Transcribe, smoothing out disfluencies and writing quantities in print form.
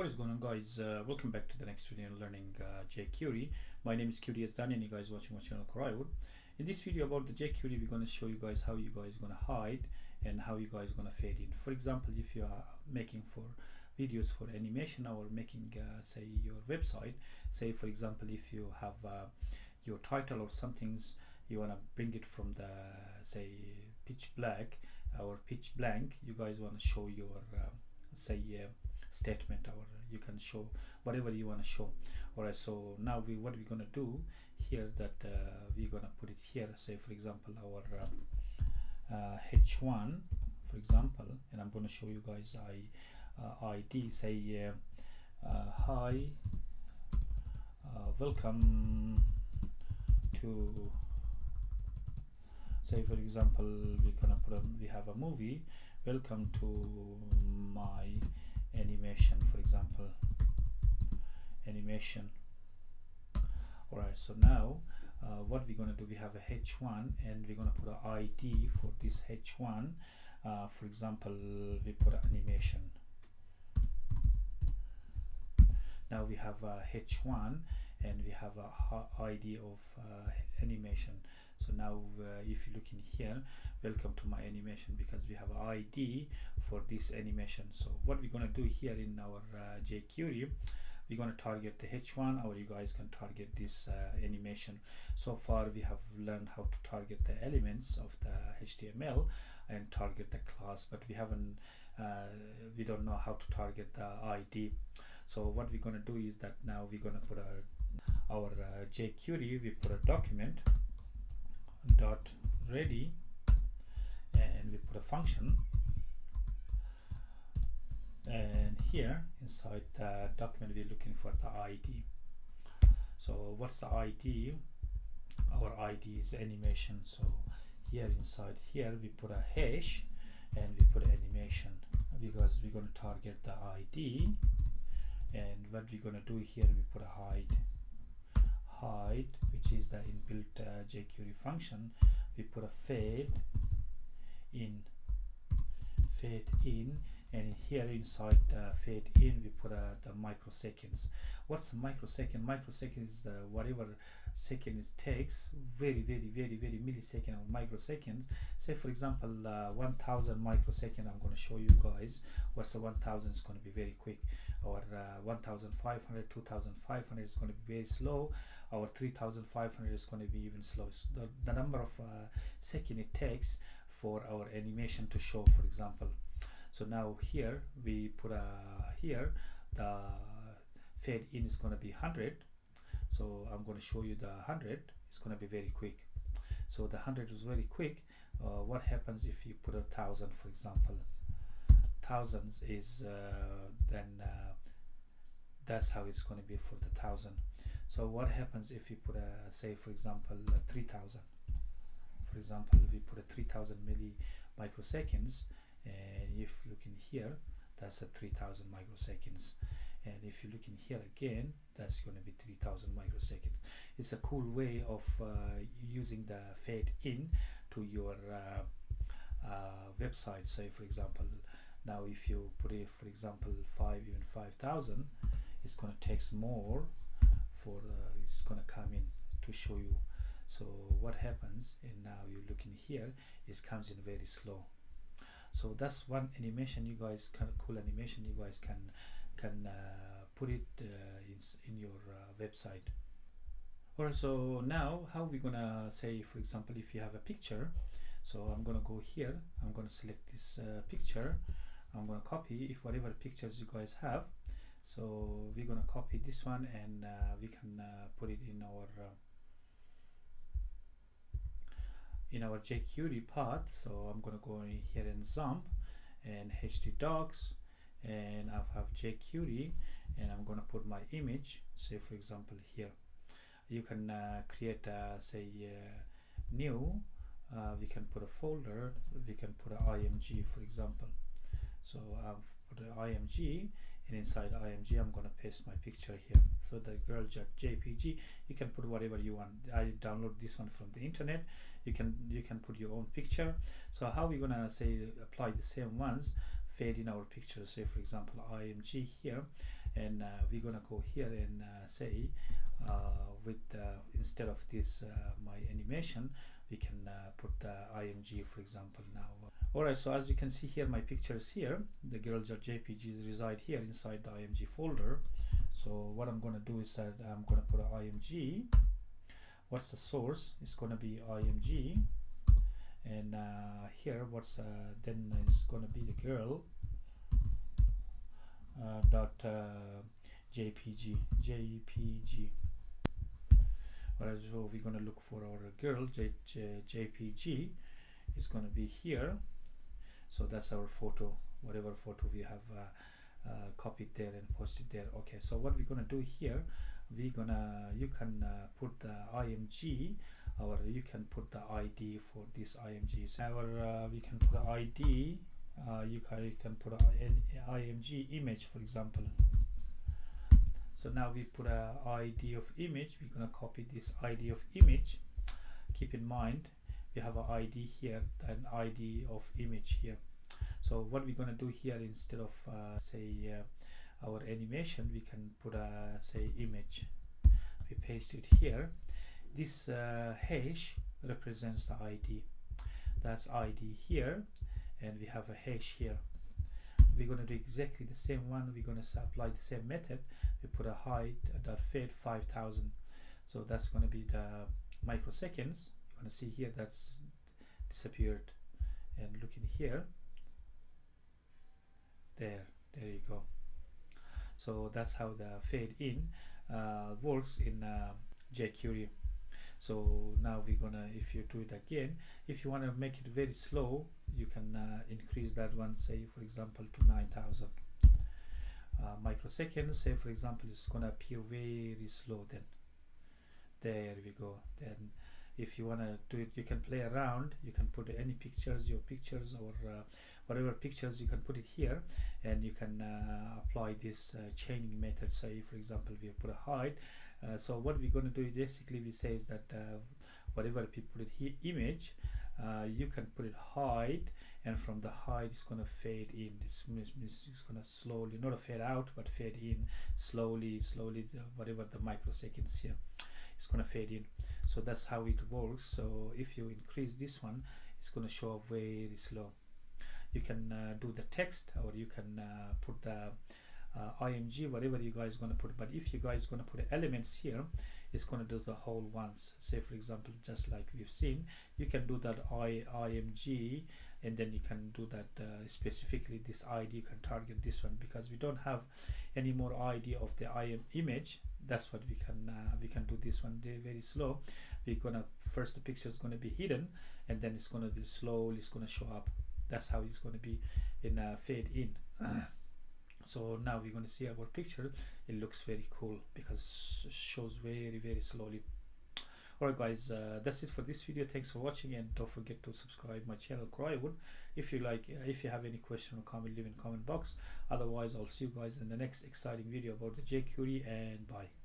What is going on, guys? Welcome back to the next video in learning jQuery. My name is QDS Dan and you guys watching my channel Cryowood. In this video about the jQuery, we're going to show you guys how you guys going to hide and how you guys going to fade in. For example, if you are making for videos for animation or making say your website, say for example if you have your title or something's you want to bring it from the say pitch black or pitch blank, you guys want to show your say statement, or you can show whatever you want to show. Alright, so now what we're gonna do here that we're gonna put it here, say for example our h1 for example, and I'm gonna show you guys ID, say hi, welcome to, say for example we're gonna put we have a movie, welcome to my animation, for example animation. Alright, so now what we're gonna do, we have a h1 and we're gonna put an ID for this h1. For example, we put an animation. Now we have a h1 and we have a ID of animation. So now if you look in here, welcome to my animation, because we have an ID for this animation. So what we're going to do here in our jQuery, we're going to target the h1, or you guys can target this animation. So far we have learned how to target the elements of the HTML and target the class, but we haven't we don't know how to target the ID. So what we're going to do is that now we're going to put our jQuery, we put a document dot ready and we put a function, and here inside the document we're looking for the ID. So what's the ID? Our ID is animation. So here inside here we put a hash and we put animation, because we're going to target the ID. And what we're going to do here, we put a hide, which is the inbuilt jQuery function. We put a fade in, and here inside the fade in we put the microseconds. What's a microsecond? Microsecond is the whatever second it takes, very millisecond or microseconds. Say for example 1000 microsecond. I'm going to show you guys what's the 1000 is going to be very quick, or 1500, 2500 is going to be very slow, or 3500 is going to be even slow. So the number of second it takes for our animation to show, for example. So now here we put here the fade in is going to be 100. So I'm going to show you the 100. It's going to be very quick. So the 100 is very quick. What happens if you put 1000, for example? Thousands is then that's how it's going to be for the 1000. So what happens if you put say for example 3000? For example, we put 3000 microseconds, and if you look in here, that's 3000 microseconds. And if you look in here again, that's going to be 3000 microseconds. It's a cool way of using the fade in to your website. Say for example, now if you put it, for example, even 5000, it's going to take more for it's going to come in to show you. So what happens, and now you look in here, it comes in very slow. So that's one animation you guys can, cool animation you guys can put it in your website. Alright, so now how we gonna say, for example, if you have a picture, so I'm gonna go here, I'm gonna select this picture, I'm gonna copy if whatever pictures you guys have. So we're gonna copy this one, and we can put it in our jQuery path. So I'm gonna go in here and jump and htdocs, and I have jQuery, and I'm gonna put my image. Say for example here, you can create say new. We can put a folder. We can put an img, for example. So I've put an img, and inside img I'm gonna paste my picture here. So the girl.jpg, you can put whatever you want. I download this one from the internet. You can put your own picture. So how we gonna say apply the same ones, fade in our picture. Say for example img here, and we're gonna go here and say with instead of this my animation, we can put the img, for example, now. Alright, so as you can see here, my pictures here, the girl.jpgs reside here inside the img folder. So what I'm gonna do is that I'm gonna put an img. What's the source? It's gonna be img, and here what's then it's gonna be the girl dot jpg. Alright, so we're gonna look for our girl jpg. It's gonna be here. So that's our photo, whatever photo we have copied there and posted there. Okay, so what we're gonna do here, you can put the img, or you can put the id for this img. We can put id. You can put an img image, for example. So now we put a id of image. We're gonna copy this id of image. Keep in mind we have an id here and id of image here. So what we're gonna do here, instead of say our animation, we can put a say image. We paste it here. This hash represents the id. That's id here, and we have a hash here. We're going to do exactly the same one. We're going to apply the same method. We put a height.fade 5000. So that's going to be the microseconds. You're going to see here that's disappeared. And look in here. There you go. So that's how the fade in works in jQuery. So now we're gonna, if you do it again, if you want to make it very slow, you can increase that one, say for example to 9000 microseconds. Say for example it's gonna appear very slow. Then there we go. Then if you want to do it, you can play around. You can put any pictures, your pictures, or whatever pictures, you can put it here, and you can apply this chaining method. Say for example we put a height. So what we're going to do basically, we say is that whatever we put it here image, you can put it height, and from the height it's going to fade in. It's going to slowly, not a fade out, but fade in slowly, whatever the microseconds here, it's going to fade in. So that's how it works. So if you increase this one, it's going to show up very slow. You can do the text, or you can put the img, whatever you guys going to put. But if you guys going to put elements here, it's going to do the whole ones. Say for example, just like we've seen, you can do that img, and then you can do that specifically this id. You can target this one, because we don't have any more id of the image. That's what we can do this one. They're very slow. We're gonna, first the picture is going to be hidden, and then it's going to be slowly, it's going to show up. That's how it's going to be in fade in. So now we're going to see our picture. It looks very cool because it shows very slowly. Alright guys, that's it for this video. Thanks for watching, and don't forget to subscribe my channel Crywood. If you like, if you have any question or comment, leave in comment box. Otherwise I'll see you guys in the next exciting video about the jQuery, and bye.